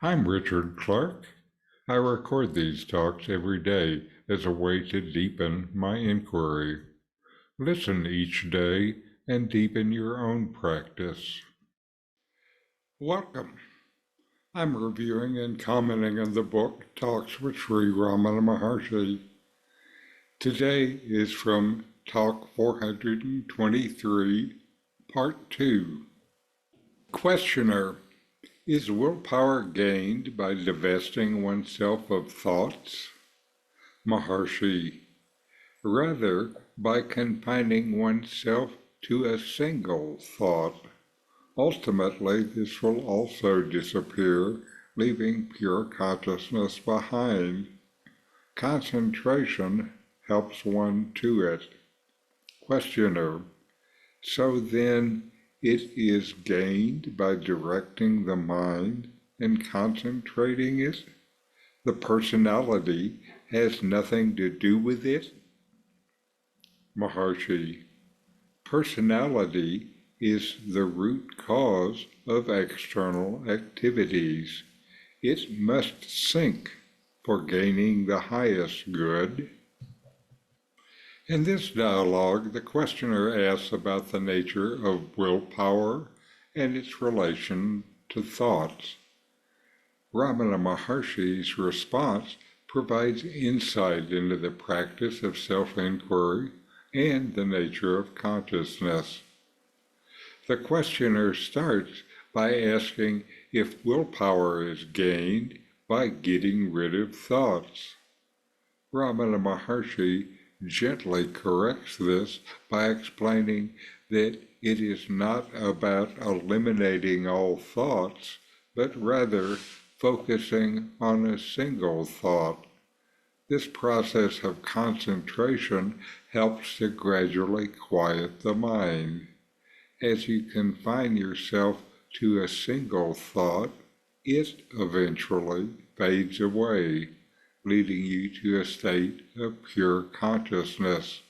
I'm Richard Clarke. I record these talks every day as a way to deepen my inquiry. Listen each day and deepen your own practice. Welcome. I'm reviewing and commenting on the book Talks with Sri Ramana Maharshi. Today is from Talk 423, Part 2. Questioner. Is willpower gained by divesting oneself of thoughts? Maharshi. Rather, by confining oneself to a single thought. Ultimately, this will also disappear, leaving pure consciousness behind. Concentration helps one to it. Questioner. So then, it is gained by directing the mind and concentrating it? The personality has nothing to do with it? Maharshi. Personality is the root cause of external activities. It must sink for gaining the highest good. In this dialogue, the questioner asks about the nature of willpower and its relation to thoughts. Ramana Maharshi's response provides insight into the practice of self-inquiry and the nature of consciousness. The questioner starts by asking if willpower is gained by getting rid of thoughts. Ramana Maharshi gently corrects this by explaining that it is not about eliminating all thoughts, but rather focusing on a single thought. This process of concentration helps to gradually quiet the mind. As you confine yourself to a single thought, it eventually fades away, leading you to a state of pure consciousness.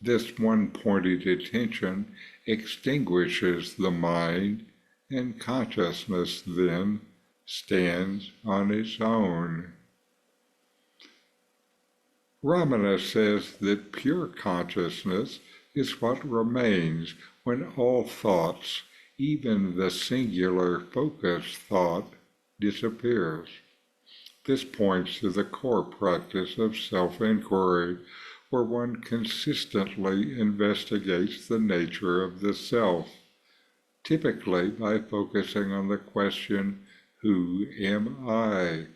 This one-pointed attention extinguishes the mind, and consciousness then stands on its own. Ramana says that pure consciousness is what remains when all thoughts, even the singular focused thought, disappears. This points to the core practice of self-inquiry, where one consistently investigates the nature of the self, typically by focusing on the question, who am I?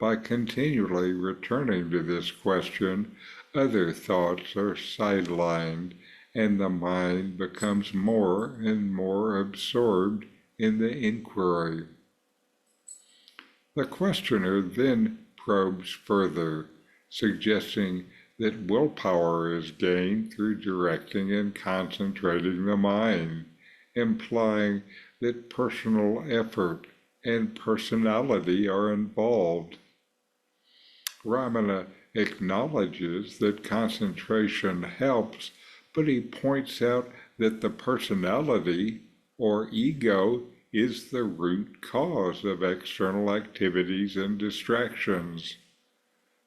By continually returning to this question, other thoughts are sidelined, and the mind becomes more and more absorbed in the inquiry. The questioner then probes further, suggesting that willpower is gained through directing and concentrating the mind, implying that personal effort and personality are involved. Ramana acknowledges that concentration helps, but he points out that the personality, or ego, is the root cause of external activities and distractions.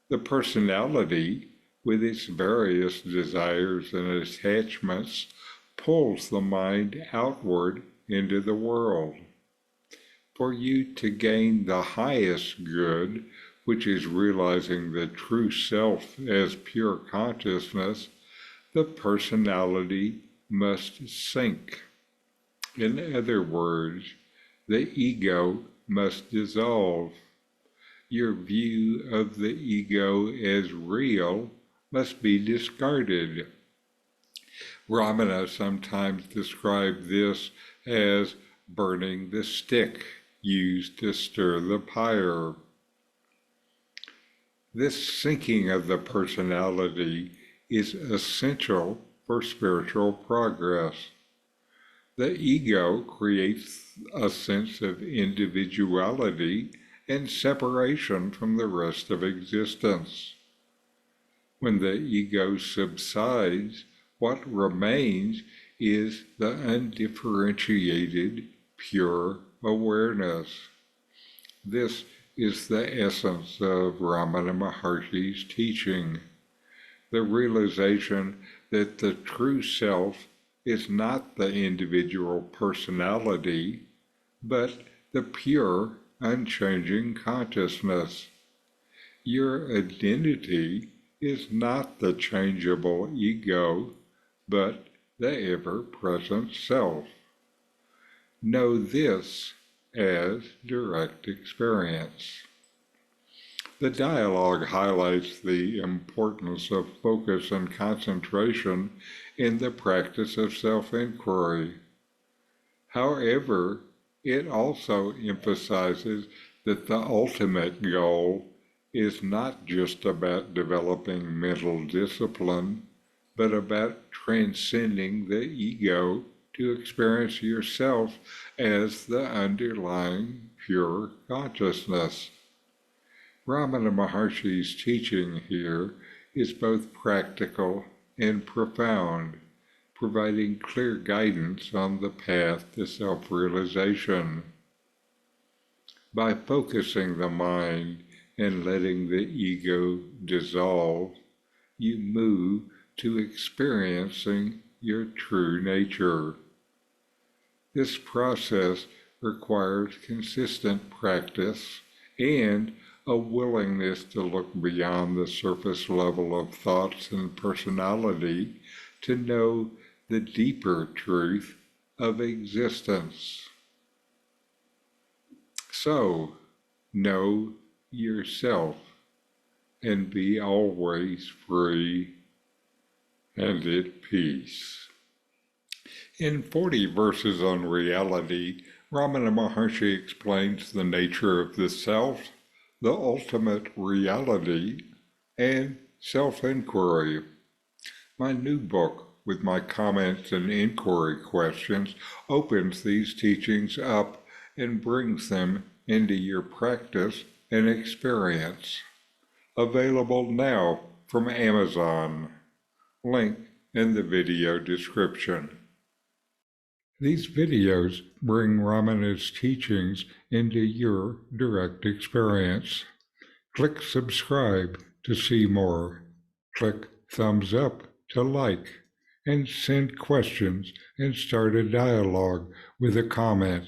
The personality, with its various desires and attachments, pulls the mind outward into the world. For you to gain the highest good, which is realizing the true self as pure consciousness, the personality must sink. In other words, the ego must dissolve. Your view of the ego as real must be discarded. Ramana sometimes described this as burning the stick used to stir the fire. This sinking of the personality is essential for spiritual progress. The ego creates a sense of individuality and separation from the rest of existence. When the ego subsides, what remains is the undifferentiated, pure awareness. This is the essence of Ramana Maharshi's teaching, the realization that the true self is not the individual personality, but the pure, unchanging consciousness. Your identity is not the changeable ego, but the ever-present self. Know this as direct experience. The dialogue highlights the importance of focus and concentration in the practice of self-inquiry. However, it also emphasizes that the ultimate goal is not just about developing mental discipline, but about transcending the ego to experience yourself as the underlying pure consciousness. Ramana Maharshi's teaching here is both practical and profound, providing clear guidance on the path to self-realization. By focusing the mind and letting the ego dissolve, you move to experiencing your true nature. This process requires consistent practice and a willingness to look beyond the surface level of thoughts and personality to know the deeper truth of existence. So, know yourself and be always free and at peace. In 40 Verses on Reality, Ramana Maharshi explains the nature of the self, the ultimate reality, and self-inquiry. My new book, with my comments and inquiry questions, opens these teachings up and brings them into your practice and experience. Available now from Amazon. Link in the video description. These videos bring Ramana's teachings into your direct experience. Click subscribe to see more. Click thumbs up to like, and send questions and start a dialogue with a comment